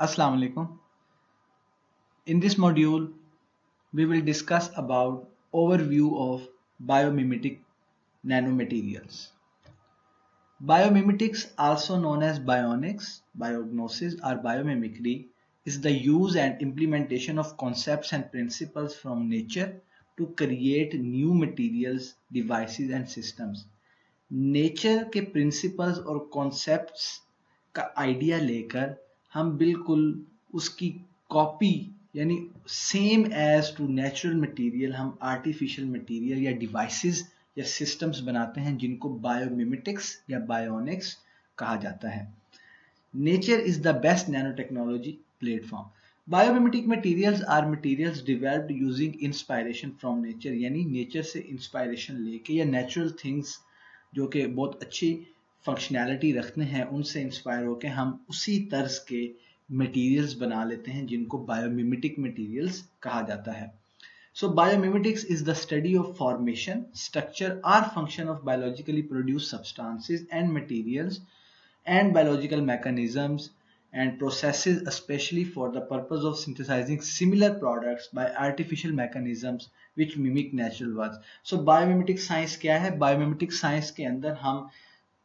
Assalamu alaikum. In this module, we will discuss about overview of biomimetic nanomaterials. Biomimetics, also known as bionics, biognosis, or biomimicry, is the use and implementation of concepts and principles from nature to create new materials, devices, and systems. Nature के principles और concepts का idea लेकर हम बिल्कुल उसकी copy यानी same as to natural material हम artificial material या डिवाइसेस या सिस्टम्स बनाते हैं जिनको बायोमिमेटिक्स या बायोनिक्स कहा जाता है. Nature is the best nano technology platform. Biomimetic materials are materials developed using inspiration from nature, यानी नेचर से इंस्पायरेशन लेके या नेचुरल थिंग्स जो कि बहुत अच्छी फंक्शनैलिटी रखते हैं उनसे इंस्पायर होकर हम उसी तर्ज के मटेरियल्स बना लेते हैं जिनको बायोमिमेटिक मटेरियल्स कहा जाता है. So biomimetics is the study of formation, structure or function of biologically produced substances and materials and biological mechanisms and processes, especially for the purpose of synthesizing similar products by artificial mechanisms which mimic natural ones. So biomimetic science क्या है? Biomimetic science के अंदर हम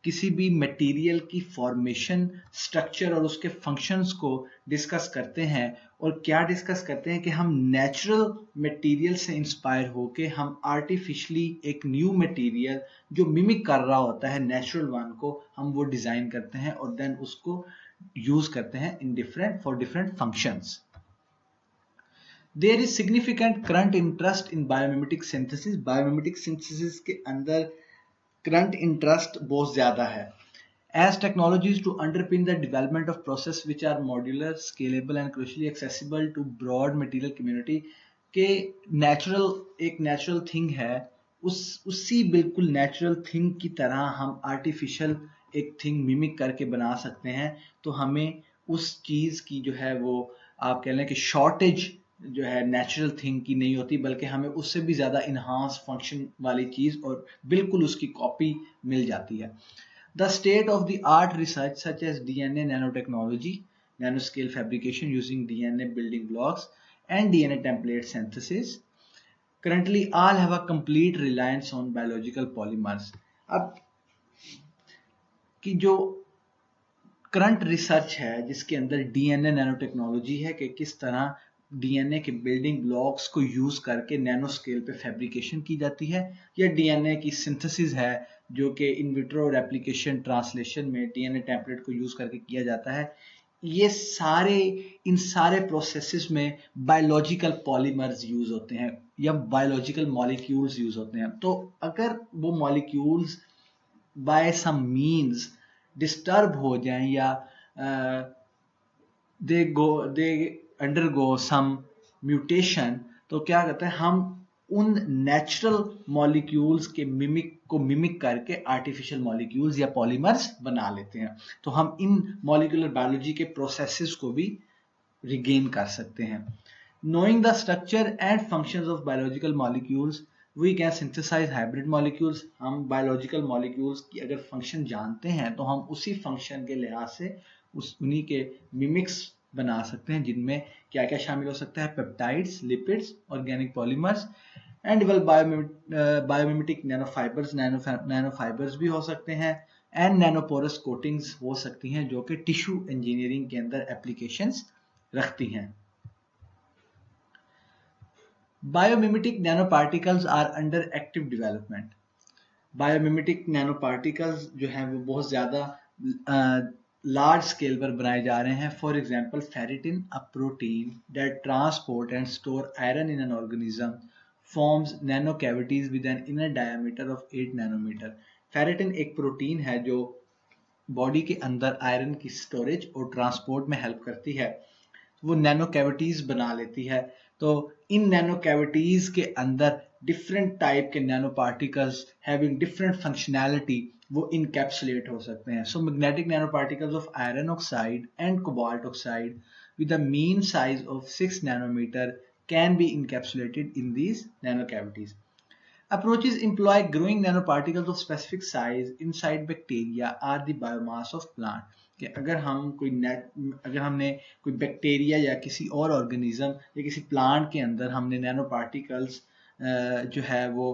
किसी भी material की formation, structure और उसके फंक्शंस को डिस्कस करते हैं. और क्या डिस्कस करते हैं कि हम नेचुरल मटेरियल से इंस्पायर होके हम आर्टिफिशियली एक न्यू मटेरियल जो मिमिक कर रहा होता है नेचुरल वन को, हम वो डिजाइन करते हैं और देन उसको यूज करते हैं in different for different functions. There is significant current interest in biomimetic synthesis. Biomimetic synthesis के अंदर करंट इंटरेस्ट बहुत ज्यादा है. As technologies to underpin the development of process which are modular, scalable and crucially accessible to broad material community, के natural एक natural thing है, उसी बिल्कुल natural thing की तरह हम artificial एक thing mimic करके बना सकते हैं. तो हमें उस चीज की जो है वो आप कह लें कि shortage जो है नेचुरल थिंग की नहीं होती, बल्कि हमें उससे भी ज्यादा इनहांस फंक्शन वाली चीज और बिल्कुल उसकी कॉपी मिल जाती है. The state of the art research such as DNA nanotechnology, nanoscale fabrication using DNA building blocks and DNA template synthesis currently all have a complete reliance on biological polymers. अब की जो करंट रिसर्च है जिसके अंदर DNA nano technology है कि किस तरह डीएनए के बिल्डिंग ब्लॉक्स को यूज करके नैनो स्केल पे फैब्रिकेशन की जाती है, या डीएनए की सिंथेसिस है जो कि इन विट्रो रेप्लिकेशन ट्रांसलेशन में डीएनए टेम्पलेट को यूज करके किया जाता है. ये सारे इन सारे प्रोसेसेस में बायोलॉजिकल पॉलीमर्स यूज होते हैं या बायोलॉजिकल मॉलिक्यूल्स यूज होते हैं. तो अगर वो मॉलिक्यूल्स बाय सम मीन्स डिस्टर्ब हो जाएं या दे अंडरगो सम म्यूटेशन, तो क्या कहते हैं हम उन नेचुरल मॉलिक्यूल्स के मिमिक करके आर्टिफिशियल मॉलिक्यूल्स या पॉलीमर्स बना लेते हैं. तो हम इन मॉलिक्यूलर बायोलॉजी के प्रोसेसेस को भी रिगेन कर सकते हैं. Knowing the structure and functions of biological molecules we can synthesise hybrid molecules. हम बायोलॉजिकल मॉलिक्यूल्स की अगर फंक्शन जानते हैं तो हम उसी फंक्शन के लिहाज से उन्हीं के मिमिक्स बना सकते हैं, जिनमें क्या क्या शामिल हो सकता है? Peptides, lipids, organic polymers and develop biomimetic nanofibres. Nanofibres भी हो सकते हैं एंड नैनोपोरस कोटिंग्स हो सकती हैं जो कि टिश्यू इंजीनियरिंग के अंदर एप्लीकेशंस रखती हैं. Biomimetic nanoparticles are under active development. Biomimetic nanoparticles जो हैं वो बहुत ज़्यादा लार्ज स्केल पर बनाए जा रहे हैं. For example ferritin, a protein that transport and store iron in an organism, forms nano cavities with an inner diameter of 8 nanometre. Ferritin एक प्रोटीन है जो बॉडी के अंदर आयरन की स्टोरेज और ट्रांसपोर्ट में हेल्प करती है. वो नैनो कैविटीज बना लेती है. तो इन नैनो कैविटीज के अंदर डिफरेंट टाइप के nano particles having different functionality वो इनकैप्सुलेट हो सकते हैं. So magnetic nano particles of iron oxide and cobalt oxide with a mean size of 6 nanometre can be encapsulated in these nano cavities. Approaches employ growing nanoparticles of specific size inside bacteria or the biomass of plant. कि अगर हमने कोई bacteria या किसी और organism या किसी plant के अंदर हमने नैनो पार्टिकल्स जो है वो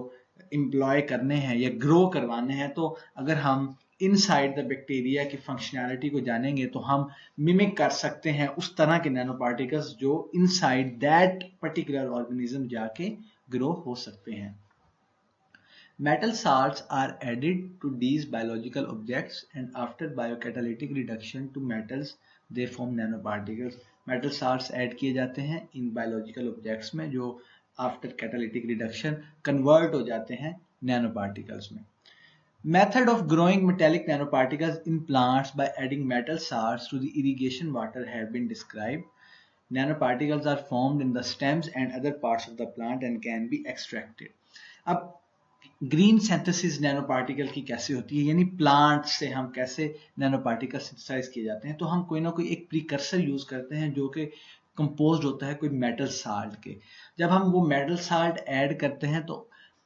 एम्प्लॉय करने हैं या ग्रो करवाने हैं, तो अगर हम इनसाइड द बैक्टीरिया की फंक्शनैलिटी को जानेंगे तो हम मिमिक कर सकते हैं उस तरह के नैनो पार्टिकल्स जो इनसाइड दैट पर्टिकुलर ऑर्गेनिज्म जाके ग्रो हो सकते हैं. Metal salts are added to these biological objects, and after biocatalytic reduction to metals they form nanoparticles. Metal salts add किए जाते हैं इन biological objects में जो after catalytic reduction convert हो जाते हैं nanoparticles में. Method of growing metallic nanoparticles in plants by adding metal salts to the irrigation water have been described. Nanoparticles are formed in the stems and other parts of the plant and can be extracted. अब green synthesis nano particle की कैसे होती है, यानी plant से हम कैसे nano particle synthesise किए जाते हैं, तो हम कोई ना कोई एक प्रीकर्सर यूज करते हैं जो कि कंपोज्ड होता है कोई मेटल साल्ट के. जब हम वो मेटल साल्ट ऐड करते हैं तो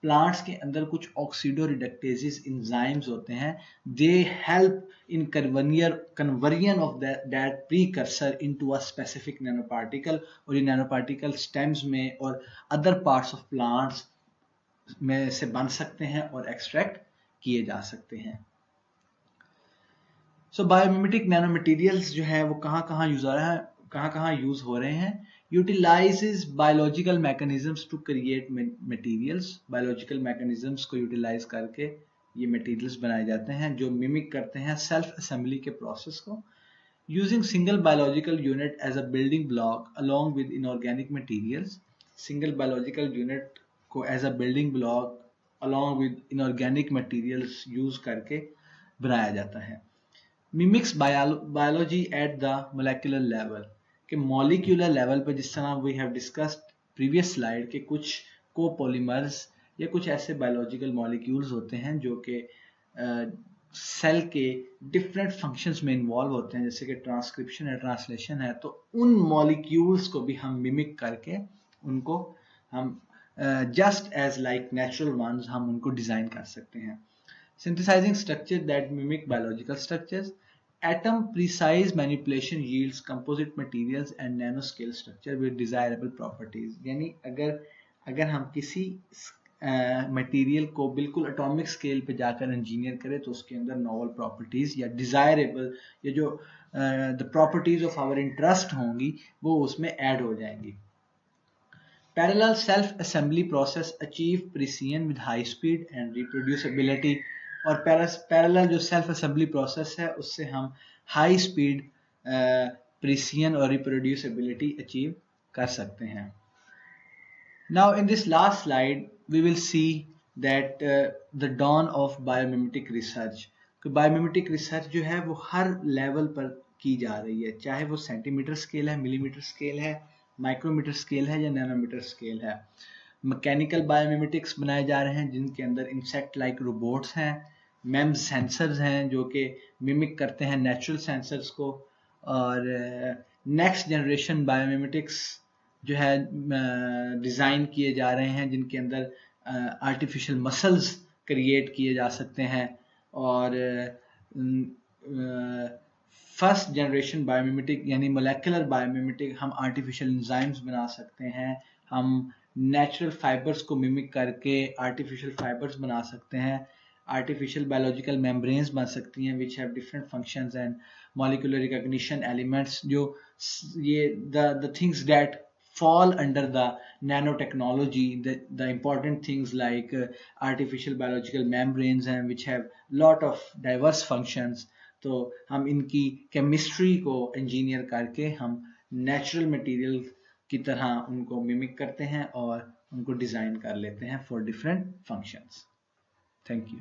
प्लांट्स के अंदर कुछ ऑक्सीडो रिडक्टेजेस एंजाइम्स होते हैं, they help in conversion of that precursor into a specific nano particle, और ये नैनो पार्टिकल स्टेम्स में और अदर पार्ट्स ऑफ प्लांट्स में से बन सकते हैं और एक्सट्रैक्ट किए जा सकते हैं. सो बायोमिमेटिक नैनो मटेरियल्स जो है वो कहाँ यूज हो रहे हैं. Utilises biological mechanisms to create materials. Biological mechanisms को यूटिलाइज करके ये मटेरियल्स बनाए जाते हैं जो मिमिक करते हैं सेल्फ असेंबली के प्रोसेस को. Using single biological unit as a building block along with inorganic materials. Single biological unit को as a building block along with inorganic materials use करके बनाया जाता है. Mimics biology at the molecular level, के molecular level पर, जिस तरह we have discussed previous slide के कुछ कोपॉलीमर्स या कुछ ऐसे बायोलॉजिकल मॉलिक्यूल्स होते हैं जो कि सेल के डिफरेंट फंक्शंस में इन्वॉल्व होते हैं, जैसे कि ट्रांसक्रिप्शन है, ट्रांसलेशन है, तो उन मॉलिक्यूल्स को भी हम मिमिक करके उनको हम just as like natural ones हम उनको डिजाइन कर सकते हैं. Synthesizing structure that mimic biological structures. Atom precise manipulation yields composite materials and nanoscale structure with desirable properties. यानी अगर हम किसी मटेरियल को बिल्कुल एटॉमिक स्केल पे जाकर इंजीनियर करें तो उसके अंदर नॉवल प्रॉपर्टीज या डिजायरेबल या जो the properties of our interest होंगी वो उसमें ऐड हो जाएंगी. Parallel self-assembly process achieve precision with high speed and reproducibility. और parallel जो self assembly process है उससे हम high speed precision और reproducibility achieve कर सकते हैं. Now in this last slide we will see that the dawn of biomimetic research. Biomimetic research जो है वो हर लेवल पर की जा रही है, चाहे वो सेंटीमीटर स्केल है, मिलीमीटर स्केल है, माइक्रोमीटर स्केल है या नैनोमीटर स्केल है. मैकेनिकल बायोमिमेटिक्स बनाए जा रहे हैं जिनके अंदर इंसेक्ट लाइक रोबोट्स हैं, मेम्स सेंसर्स हैं जो कि मिमिक करते हैं नेचुरल सेंसर्स को, और नेक्स्ट जनरेशन बायोमिमेटिक्स जो है डिज़ाइन किए जा रहे हैं जिनके अंदर आर्टिफिशियल मसल्स क्रिएट किए जा सकते हैं. और फर्स्ट जनरेशन बायोमिमेटिक यानी मोलेकुलर बायोमिमेटिक, हम आर्टिफिशियल एंजाइम्स बना सकते हैं, हम नेचुरल फाइबर्स को मिमिक करके आर्टिफिशियल फाइबर्स बना सकते हैं, आर्टिफिशियल बायोलॉजिकल मेम्ब्रेन्स बन सकती हैं which have different functions and molecular recognition elements, जो ये the things that fall under the nanotechnology, the important things like artificial biological membranes and which have lot of diverse functions. तो हम इनकी chemistry को engineer करके हम natural material की तरह उनको मिमिक करते हैं और उनको डिज़ाइन कर लेते हैं for different functions. Thank you.